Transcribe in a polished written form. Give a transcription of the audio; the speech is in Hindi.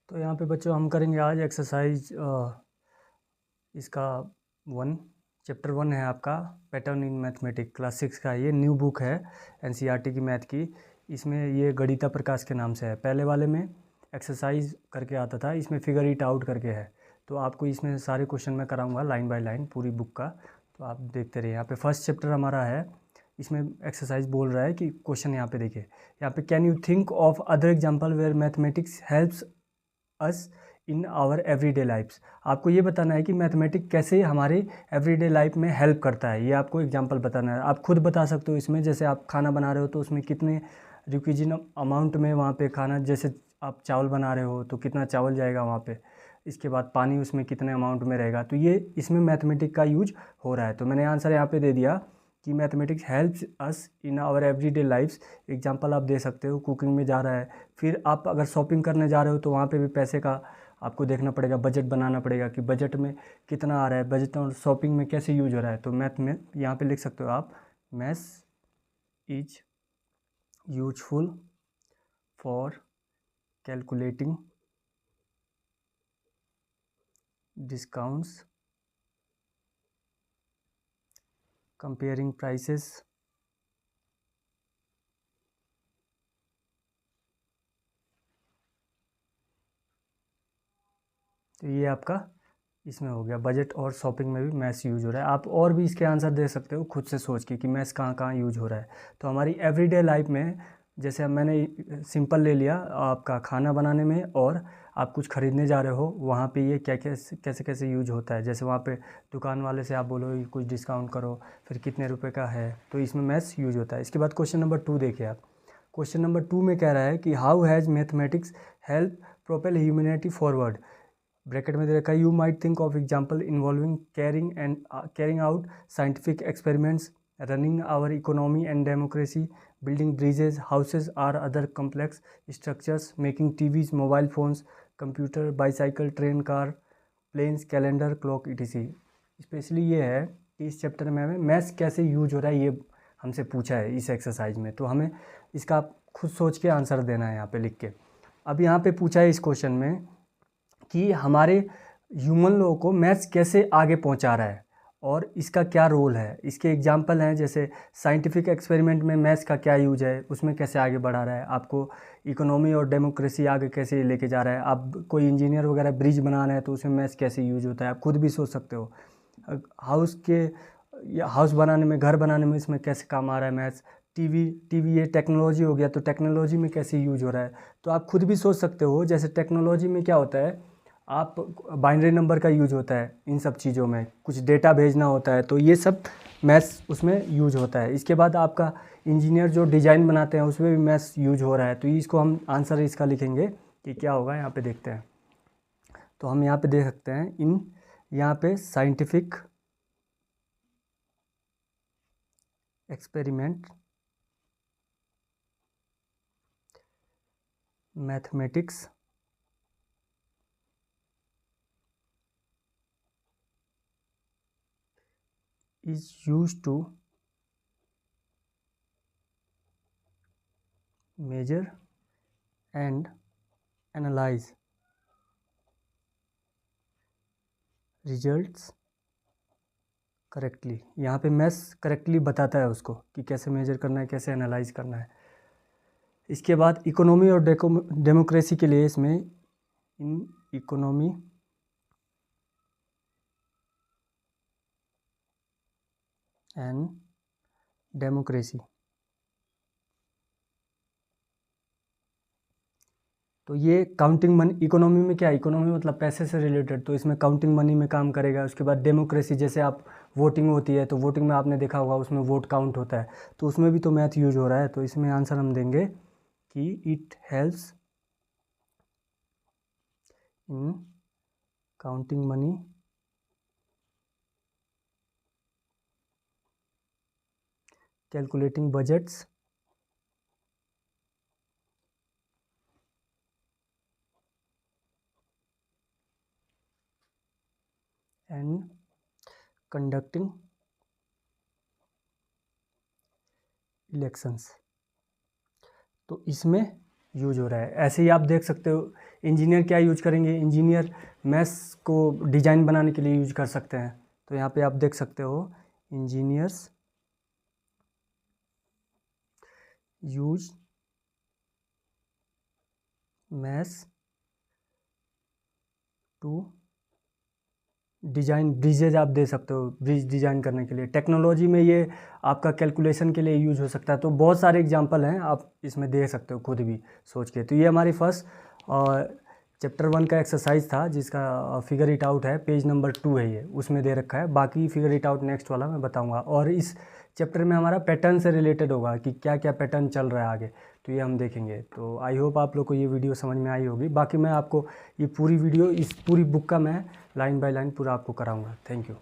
तो यहाँ पे बच्चों हम करेंगे आज एक्सरसाइज इसका 1 चैप्टर 1 है आपका पैटर्न इन मैथमेटिक्स क्लास 6 का। ये न्यू बुक है एनसीईआरटी की मैथ की। इसमें ये गणिता प्रकाश के नाम से है। पहले वाले में एक्सरसाइज करके आता था, इसमें फिगर इट आउट करके है। तो आपको इसमें सारे क्वेश्चन मैं कराऊंगा लाइन बाय लाइन पूरी बुक का, तो आप देखते रहिए। यहाँ पे फर्स्ट चैप्टर हमारा है, इसमें एक्सरसाइज बोल रहा है कि क्वेश्चन यहाँ पे देखिए। यहाँ पे can you think of other example where mathematics helps us in our everyday lifes. आपको ये बताना है कि मैथमेटिक्स कैसे हमारे एवरीडे लाइफ में हेल्प करता है। ये आपको एग्जांपल बताना है। आप खुद बता सकते हो इसमें, जैसे आप खाना बना रहे हो तो उसमें कितने रिक्विजिन अमाउंट में वहाँ पे खाना, जैसे आप चावल बना रहे हो तो कितना चावल जाएगा वहाँ पे, इसके बाद पानी उसमें कितने अमाउंट में रहेगा। तो ये इसमें मैथमेटिक्स का यूज हो रहा है। तो मैंने आंसर यहाँ पे दे दिया कि mathematics helps us in our everyday lifes. Example आप दे सकते हो, कुकिंग में जा रहा है, फिर आप अगर शॉपिंग करने जा रहे हो तो वहाँ पे भी पैसे का आपको देखना पड़ेगा, बजट बनाना पड़ेगा कि बजट में कितना आ रहा है, बजट और शॉपिंग में कैसे यूज हो रहा है। तो मैथ में यहाँ पे लिख सकते हो आप, maths is useful for calculating discounts, comparing prices, तो ये आपका इसमें हो गया। बजट और शॉपिंग में भी मैथ्स यूज हो रहा है। आप और भी इसके आंसर दे सकते हो खुद से सोच के कि मैथ्स कहाँ कहाँ यूज हो रहा है। तो हमारी एवरीडे लाइफ में, जैसे अब मैंने सिंपल ले लिया आपका खाना बनाने में, और आप कुछ खरीदने जा रहे हो वहाँ पे ये क्या कैसे कैसे कैसे यूज होता है। जैसे वहाँ पे दुकान वाले से आप बोलो कि कुछ डिस्काउंट करो, फिर कितने रुपए का है, तो इसमें मैथ्स यूज होता है। इसके बाद क्वेश्चन नंबर 2 देखिए आप। क्वेश्चन नंबर 2 में कह रहा है कि how has mathematics help propel humanity forward. Bracket में दे रखा है, you might think of example involving carrying out scientific experiments, running our economy and democracy, building bridges houses or other complex structures, making TVs, mobile phones, computer, bicycle, train, car, planes, calendar, clock, etc. Specially ये है कि इस चैप्टर में हमें मैथ्स कैसे यूज हो रहा है ये हमसे पूछा है इस एक्सरसाइज में। तो हमें इसका खुद सोच के आंसर देना है यहाँ पे लिख के। अब यहाँ पे पूछा है इस क्वेश्चन में कि हमारे ह्यूमन लोगों को मैथ्स कैसे आगे पहुंचा रहा है और इसका क्या रोल है। इसके एग्जांपल हैं, जैसे साइंटिफिक एक्सपेरिमेंट में मैथ्स का क्या यूज है, उसमें कैसे आगे बढ़ा रहा है, आपको इकोनॉमी और डेमोक्रेसी आगे कैसे लेके जा रहा है, आप कोई इंजीनियर वगैरह ब्रिज बना रहे हैं तो उसमें मैथ्स कैसे यूज होता है, आप खुद भी सोच सकते हो। हाउस के या हाउस बनाने में, घर बनाने में इसमें कैसे काम आ रहा है मैथ्स। टीवी टीवी ये टेक्नोलॉजी हो गया, तो टेक्नोलॉजी में कैसे यूज हो रहा है। तो आप खुद भी सोच सकते हो, जैसे टेक्नोलॉजी में क्या होता है, आप बाइनरी नंबर का यूज होता है इन सब चीज़ों में, कुछ डेटा भेजना होता है, तो ये सब मैथ्स उसमें यूज होता है। इसके बाद आपका इंजीनियर जो डिज़ाइन बनाते हैं उसमें भी मैथ्स यूज हो रहा है। तो इसको हम आंसर इसका लिखेंगे कि क्या होगा, यहाँ पे देखते हैं। तो हम यहाँ पे देख सकते हैं इन, यहाँ पे scientific experiment, mathematics is used to measure and analyze results correctly. यहाँ पे मैथ्स करेक्टली बताता है उसको कि कैसे मेजर करना है, कैसे एनालाइज करना है। इसके बाद इकोनॉमी और डेमोक्रेसी के लिए इसमें इन इकोनॉमी एंड डेमोक्रेसी, तो ये काउंटिंग मनी, इकोनॉमी में क्या है, इकोनॉमी मतलब पैसे से रिलेटेड, तो इसमें काउंटिंग मनी में काम करेगा। उसके बाद डेमोक्रेसी, जैसे आप वोटिंग होती है तो वोटिंग में आपने देखा होगा उसमें वोट काउंट होता है, तो उसमें भी तो मैथ यूज हो रहा है। तो इसमें आंसर हम देंगे कि it helps in counting money calculating budgets and conducting elections. तो इसमें यूज हो रहा है। ऐसे ही आप देख सकते हो इंजीनियर क्या यूज करेंगे, इंजीनियर मैथ्स को डिजाइन बनाने के लिए यूज कर सकते हैं। तो यहाँ पे आप देख सकते हो engineers use maths to design bridges, आप दे सकते हो ब्रिज डिजाइन करने के लिए। टेक्नोलॉजी में ये आपका कैलकुलेशन के लिए यूज हो सकता है। तो बहुत सारे एग्जांपल हैं, आप इसमें दे सकते हो खुद भी सोच के। तो ये हमारी फर्स्ट चैप्टर 1 का एक्सरसाइज था, जिसका फिगर इट आउट है, पेज नंबर 2 है ये, उसमें दे रखा है। बाकी फिगर इट आउट नेक्स्ट वाला मैं बताऊंगा। और इस चैप्टर में हमारा पैटर्न से रिलेटेड होगा कि क्या क्या पैटर्न चल रहा है आगे, तो ये हम देखेंगे। तो आई होप आप लोग को ये वीडियो समझ में आई होगी। बाकी मैं आपको ये पूरी वीडियो, इस पूरी बुक का मैं लाइन बाय लाइन पूरा आपको कराऊंगा। Thank you.